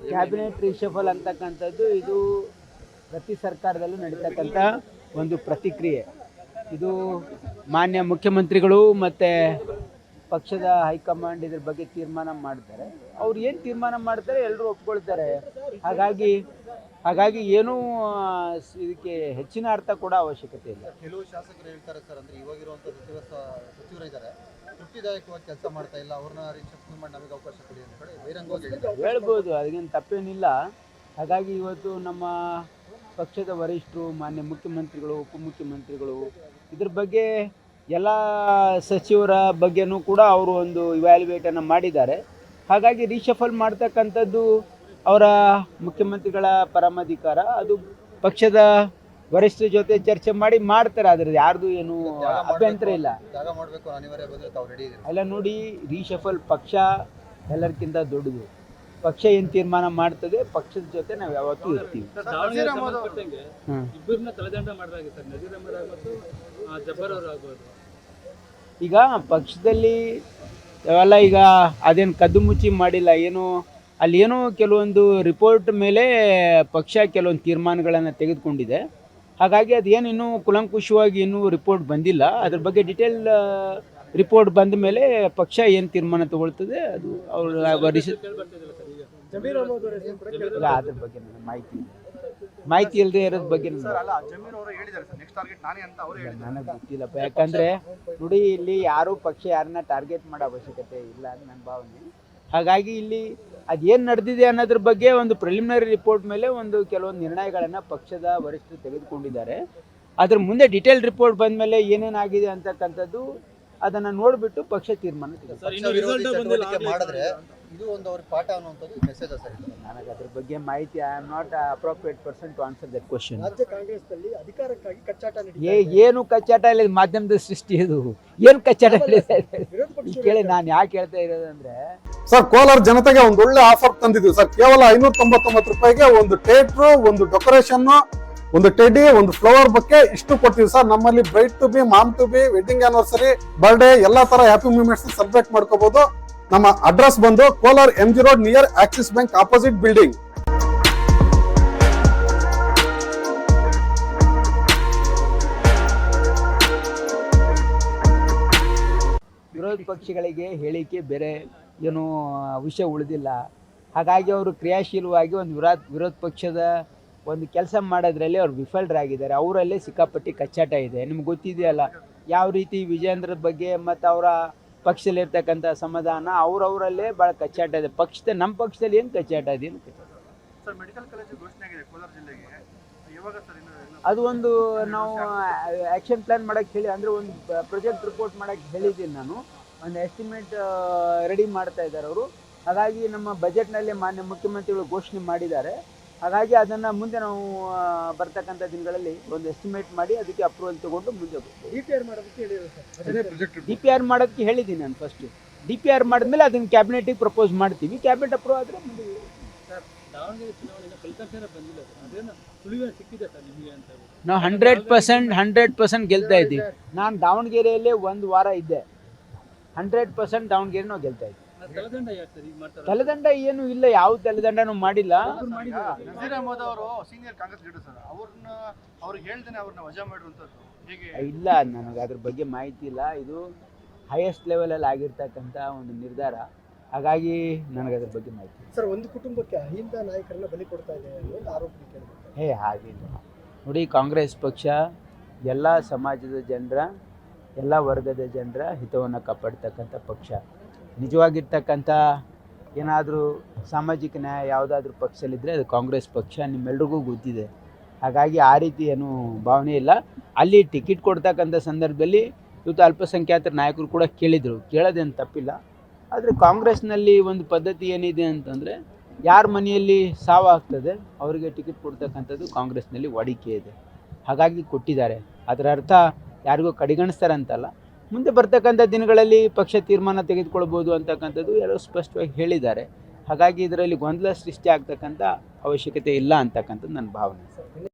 Cabinet ರಿಷಫಲ್ ಅಂತಕ್ಕಂಥದ್ದು ಇದು ಪ್ರತಿ ಸರ್ಕಾರದಲ್ಲೂ ನಡೀತಕ್ಕಂಥ ಒಂದು ಪ್ರತಿಕ್ರಿಯೆ. ಇದು ಮಾನ್ಯ ಮುಖ್ಯಮಂತ್ರಿಗಳು ಮತ್ತು ಪಕ್ಷದ ಹೈಕಮಾಂಡ್ ಇದ್ರ ಬಗ್ಗೆ ತೀರ್ಮಾನ ಮಾಡ್ತಾರೆ. ಅವ್ರು ಏನು ತೀರ್ಮಾನ ಮಾಡ್ತಾರೆ ಎಲ್ಲರೂ ಒಪ್ಕೊಳ್ತಾರೆ. ಹಾಗಾಗಿ ಏನೂ ಇದಕ್ಕೆ ಹೆಚ್ಚಿನ ಅರ್ಥ ಕೊಡೋ ಅವಶ್ಯಕತೆ ಇಲ್ಲ. ಕೆಲವು ಶಾಸಕರು ಹೇಳ್ತಾರೆ ಸರ್, ಅಂದರೆ ಇವಾಗಿರುವಂಥ ಸಚಿವರು ಇದ್ದಾರೆ, ತೃಪ್ತಿದಾಯಕವಾಗಿ ಕೆಲಸ ಮಾಡ್ತಾ ಇಲ್ಲ, ಅವ್ರನ್ನ ರಿಷಫಲ್ ಮಾಡಿ ನಮಗೆ ಅವಕಾಶ ಕೊಡಿ ಅಂತ ಹೇಳಿ ಬಹಿರಂಗವಾಗಿ ಹೇಳ್ಬೋದು, ಅದಕ್ಕೇನು ತಪ್ಪೇನಿಲ್ಲ. ಹಾಗಾಗಿ ಇವತ್ತು ನಮ್ಮ ಪಕ್ಷದ ವರಿಷ್ಠರು, ಮಾನ್ಯ ಮುಖ್ಯಮಂತ್ರಿಗಳು, ಉಪಮುಖ್ಯಮಂತ್ರಿಗಳು ಇದ್ರ ಬಗ್ಗೆ ಎಲ್ಲ ಸಚಿವರ ಬಗ್ಗೆನೂ ಕೂಡ ಅವರು ಒಂದು ಇವ್ಯಾಲ್ಯುವೇಟನ್ನು ಮಾಡಿದ್ದಾರೆ. ಹಾಗಾಗಿ ರೀಶಫಲ್ ಮಾಡ್ತಕ್ಕಂಥದ್ದು ಅವರ ಮುಖ್ಯಮಂತ್ರಿಗಳ ಪರಮಾಧಿಕಾರ. ಅದು ಪಕ್ಷದ ವರಿಷ್ಠರ ಜೊತೆ ಚರ್ಚೆ ಮಾಡಿ ಮಾಡ್ತಾರೆ. ಅದ್ರದ್ದು ಯಾರ್ದು ಏನು ಅಭ್ಯಂತರ ಇಲ್ಲ. ಅಲ್ಲ ನೋಡಿ, ರೀಶಫಲ್ ಪಕ್ಷ ಎಲ್ಲರಿಗಿಂತ ದೊಡ್ಡದು. ಪಕ್ಷ ಏನು ತೀರ್ಮಾನ ಮಾಡ್ತದೆ, ಪಕ್ಷದ ಜೊತೆ ನಾವು ಯಾವತ್ತೂ ಇರ್ತೀವಿ. ಈಗ ಪಕ್ಷದಲ್ಲಿ ಅವೆಲ್ಲ ಈಗ ಅದೇನು ಕದ್ದು ಮುಚ್ಚಿ ಮಾಡಿಲ್ಲ. ಏನು ಅಲ್ಲಿ ಏನೋ ಕೆಲವೊಂದು ರಿಪೋರ್ಟ್ ಮೇಲೆ ಪಕ್ಷ ಕೆಲವೊಂದು ತೀರ್ಮಾನಗಳನ್ನು ತೆಗೆದುಕೊಂಡಿದೆ. ಹಾಗಾಗಿ ಅದೇನು ಇನ್ನೂ ಕುಲಂಕುಷವಾಗಿ ಇನ್ನೂ ರಿಪೋರ್ಟ್ ಬಂದಿಲ್ಲ. ಅದ್ರ ಬಗ್ಗೆ ಡೀಟೇಲ್ ರಿಪೋರ್ಟ್ ಬಂದ ಮೇಲೆ ಪಕ್ಷ ಏನು ತೀರ್ಮಾನ ತಗೊಳ್ತದೆ ಅದು ಅವ್ರ ಅದ್ರ ಬಗ್ಗೆ ಮಾಹಿತಿ ಇಲ್ಲದೆ ಇರೋದ್ರ ಬಗ್ಗೆ ನನಗೆ ಗೊತ್ತಿಲ್ಲಪ್ಪ. ಯಾಕಂದರೆ ನೋಡಿ, ಇಲ್ಲಿ ಯಾರೂ ಪಕ್ಷ ಯಾರನ್ನ ಟಾರ್ಗೆಟ್ ಮಾಡೋ ಅವಶ್ಯಕತೆ ಇಲ್ಲ ಅಂತ ನನ್ನ ಭಾವನೆ. ಹಾಗಾಗಿ ಇಲ್ಲಿ ಅದೇನು ನಡೆದಿದೆ ಅನ್ನೋದ್ರ ಬಗ್ಗೆ ಒಂದು ಪ್ರಿಲಿಮಿನರಿ ರಿಪೋರ್ಟ್ ಮೇಲೆ ಒಂದು ಕೆಲವೊಂದು ನಿರ್ಣಯಗಳನ್ನು ಪಕ್ಷದ ವರಿಷ್ಠರು ತೆಗೆದುಕೊಂಡಿದ್ದಾರೆ. ಅದ್ರ ಮುಂದೆ ಡೀಟೇಲ್ ರಿಪೋರ್ಟ್ ಬಂದ ಮೇಲೆ ಏನೇನಾಗಿದೆ ಅಂತಕ್ಕಂಥದ್ದು ಅದನ್ನು ನೋಡಿಬಿಟ್ಟು ಪಕ್ಷ ತೀರ್ಮಾನ ಮಾಡಿದ್ರೆ ಇದು ಒಂದು ಅವ್ರ ಪಾಠ ಅನ್ನುವಂಥದ್ದು ಮೆಸೇಜ್ ಸರ್. ನನಗೆ ಅದ್ರ ಬಗ್ಗೆ ಮಾಹಿತಿ, I am not appropriate person to answer that question. ರಾಜ್ಯ ಕಾಂಗ್ರೆಸ್ನಲ್ಲಿ ಅಧಿಕಾರಕ್ಕಾಗಿ ಕಚ್ಚಾಟ ಏನು ಕಚ್ಚಾಟ ಇಲ್ಲ, ಮಾಧ್ಯಮದ ಸೃಷ್ಟಿ. ಇದು ಏನು ಕಚ್ಚಾಟ ಕೇಳಿ ನಾನು ಯಾಕೆ ಹೇಳ್ತಾ ಇರೋದಂದ್ರೆ ಸರ್, ಕೋಲಾರ ಜನತೆಗೆ ಒಂದು ಒಳ್ಳೆ ಆಫರ್ ತಂದಿದ್ವಿ ಸರ್. ಕೇವಲ 599 ರೂಪಾಯಿಗೆ ಒಂದು ಥಿಯೇಟ್ರು, ಒಂದು ಡೆಕೋರೇಷನ್, ಒಂದು ಟೆಡಿ, ಒಂದು ಫ್ಲವರ್ ಬೊಕ್ಕೆ ಇಷ್ಟು ಕೊಡ್ತೀವಿ ಸರ್. ನಮ್ಮಲ್ಲಿ bride to be, mom to be, wedding anniversary, birthday ಎಲ್ಲಾ ತರ ಹ್ಯಾಪಿ ಮೂಮೆಂಟ್ಸ್ ಸೆಲೆಬ್ರೇಟ್ ಮಾಡ್ಕೋಬಹುದು. ನಮ್ಮ ಅಡ್ರೆಸ್ ಬಂದು Kolar MG road near Axis bank opposite building. ವಿರೋಧ ಪಕ್ಷಗಳಿಗೆ ಹೇಳಿಕೆ ಬೇರೆ ಏನು ವಿಷಯ ಉಳಿದಿಲ್ಲ. ಹಾಗಾಗಿ ಅವರು ಕ್ರಿಯಾಶೀಲವಾಗಿ ಒಂದು ವಿರೋಧ ಪಕ್ಷದ ಒಂದು ಕೆಲಸ ಮಾಡೋದ್ರಲ್ಲಿ ಅವ್ರು ವಿಫಲರಾಗಿದ್ದಾರೆ. ಅವರಲ್ಲೇ ಸಿಕ್ಕಾಪಟ್ಟಿ ಕಚ್ಚಾಟ ಇದೆ. ನಿಮ್ಗೆ ಗೊತ್ತಿದೆಯಲ್ಲ ಯಾವ ರೀತಿ ವಿಜೇಂದ್ರ ಬಗ್ಗೆ ಮತ್ತು ಅವರ ಪಕ್ಷದಲ್ಲಿರ್ತಕ್ಕಂಥ ಸಮಾಧಾನ ಅವರವರಲ್ಲೇ ಭಾಳ ಕಚ್ಚಾಟ ಇದೆ. ನಮ್ಮ ಪಕ್ಷದಲ್ಲಿ ಏನು ಕಚ್ಚಾಟ ಇದೆ? ಅದು ಒಂದು ನಾವು ಆ್ಯಕ್ಷನ್ ಪ್ಲ್ಯಾನ್ ಮಾಡೋಕ್ಕೆ ಹೇಳಿ, ಅಂದರೆ ಒಂದು ಪ್ರೊಜೆಕ್ಟ್ ರಿಪೋರ್ಟ್ ಮಾಡೋಕ್ಕೆ ಹೇಳಿದ್ದೀನಿ ನಾನು. ಒಂದು ಎಸ್ಟಿಮೇಟ್ ರೆಡಿ ಮಾಡ್ತಾ ಇದ್ದಾರೆ ಅವರು. ಹಾಗಾಗಿ ನಮ್ಮ ಬಜೆಟ್ನಲ್ಲಿ ಮಾನ್ಯ ಮುಖ್ಯಮಂತ್ರಿಗಳು ಘೋಷಣೆ ಮಾಡಿದ್ದಾರೆ. ಹಾಗಾಗಿ ಅದನ್ನು ಮುಂದೆ ನಾವು ಬರ್ತಕ್ಕಂಥ ದಿನಗಳಲ್ಲಿ ಒಂದು ಎಸ್ಟಿಮೇಟ್ ಮಾಡಿ ಅದಕ್ಕೆ ಅಪ್ರೂವಲ್ ತೊಗೊಂಡು ಮುಂದೆ DPR ಮಾಡೋದಕ್ಕೆ ಹೇಳಿದ್ದೀನಿ ನಾನು. ಫಸ್ಟು DPR ಮಾಡಿದ್ಮೇಲೆ ಅದನ್ನು ಕ್ಯಾಬಿನೆಟಿಗೆ ಪ್ರಪೋಸ್ ಮಾಡ್ತೀವಿ. ಕ್ಯಾಬಿನೆಟ್ ಅಪ್ರೂವ್ ಆದರೆ ಮುಂದೆ ನಾವು 100% ಗೆಲ್ತಾ ಇದ್ದೀವಿ. ನಾನು ದಾವಣಗೆರೆಯಲ್ಲೇ ಒಂದು ವಾರ ಇದ್ದೆ. 100% ದಾವಣಗೆರೆ ನಾವು ಗೆಲ್ತಾ ಇದ್ದೀವಿ. ತಲೆದಂಡ ಏನು ಇಲ್ಲ, ಯಾವ ತಲೆದಂಡನೂ ಮಾಡಿಲ್ಲ. ಇಲ್ಲ, ನನಗೆ ಅದ್ರ ಬಗ್ಗೆ ಮಾಹಿತಿ ಇಲ್ಲ. ಇದು ಹೈಯೆಸ್ಟ್ ಲೆವೆಲಲ್ಲಿ ಆಗಿರ್ತಕ್ಕಂಥ ಒಂದು ನಿರ್ಧಾರ. ಹಾಗಾಗಿ ನನಗೆ ಅದ್ರ ಬಗ್ಗೆ ಮಾಹಿತಿ ಸರ್. ಒಂದು ಕುಟುಂಬಕ್ಕೆ ಅಹಿಂದ ನಾಯಕರನ್ನ ಬಲಿ ಕೊಡ್ತಾ ಇದೆ ಅನ್ನೋ ಆರೋಪ. ಹಾಗಿಲ್ಲ ನೋಡಿ, ಕಾಂಗ್ರೆಸ್ ಪಕ್ಷ ಎಲ್ಲ ಸಮಾಜದ ಜನರ, ಎಲ್ಲ ವರ್ಗದ ಜನರ ಹಿತವನ್ನು ಕಾಪಾಡ್ತಕ್ಕಂಥ ಪಕ್ಷ. ನಿಜವಾಗಿರ್ತಕ್ಕಂಥ ಏನಾದರೂ ಸಾಮಾಜಿಕ ನ್ಯಾಯ ಯಾವುದಾದ್ರೂ ಪಕ್ಷದಲ್ಲಿದ್ದರೆ ಅದು ಕಾಂಗ್ರೆಸ್ ಪಕ್ಷ, ನಿಮ್ಮೆಲ್ರಿಗೂ ಗೊತ್ತಿದೆ. ಹಾಗಾಗಿ ಆ ರೀತಿ ಏನೂ ಭಾವನೆ ಇಲ್ಲ. ಅಲ್ಲಿ ಟಿಕೆಟ್ ಕೊಡ್ತಕ್ಕಂಥ ಸಂದರ್ಭದಲ್ಲಿ ಇವತ್ತು ಅಲ್ಪಸಂಖ್ಯಾತರ ನಾಯಕರು ಕೂಡ ಕೇಳಿದರು, ಕೇಳೋದೇನು ತಪ್ಪಿಲ್ಲ. ಆದರೆ ಕಾಂಗ್ರೆಸ್ನಲ್ಲಿ ಒಂದು ಪದ್ಧತಿ ಏನಿದೆ ಅಂತಂದರೆ, ಯಾರ ಮನೆಯಲ್ಲಿ ಸಾವಾಗ್ತದೆ ಅವರಿಗೆ ಟಿಕೆಟ್ ಕೊಡ್ತಕ್ಕಂಥದ್ದು ಕಾಂಗ್ರೆಸ್ನಲ್ಲಿ ವಾಡಿಕೆ ಇದೆ. ಹಾಗಾಗಿ ಕೊಟ್ಟಿದ್ದಾರೆ. ಅದರ ಅರ್ಥ ಯಾರಿಗೂ ಕಡೆಗಣಿಸ್ತಾರಂತಲ್ಲ. ಮುಂದೆ ಬರ್ತಕ್ಕಂಥ ದಿನಗಳಲ್ಲಿ ಪಕ್ಷ ತೀರ್ಮಾನ ತೆಗೆದುಕೊಳ್ಬೋದು ಅಂತಕ್ಕಂಥದ್ದು ಎಲ್ಲರೂ ಸ್ಪಷ್ಟವಾಗಿ ಹೇಳಿದ್ದಾರೆ. ಹಾಗಾಗಿ ಇದರಲ್ಲಿ ಗೊಂದಲ ಸೃಷ್ಟಿ ಆಗ್ತಕ್ಕಂಥ ಅವಶ್ಯಕತೆ ಇಲ್ಲ ಅಂತಕ್ಕಂಥದ್ದು ನನ್ನ ಭಾವನೆ.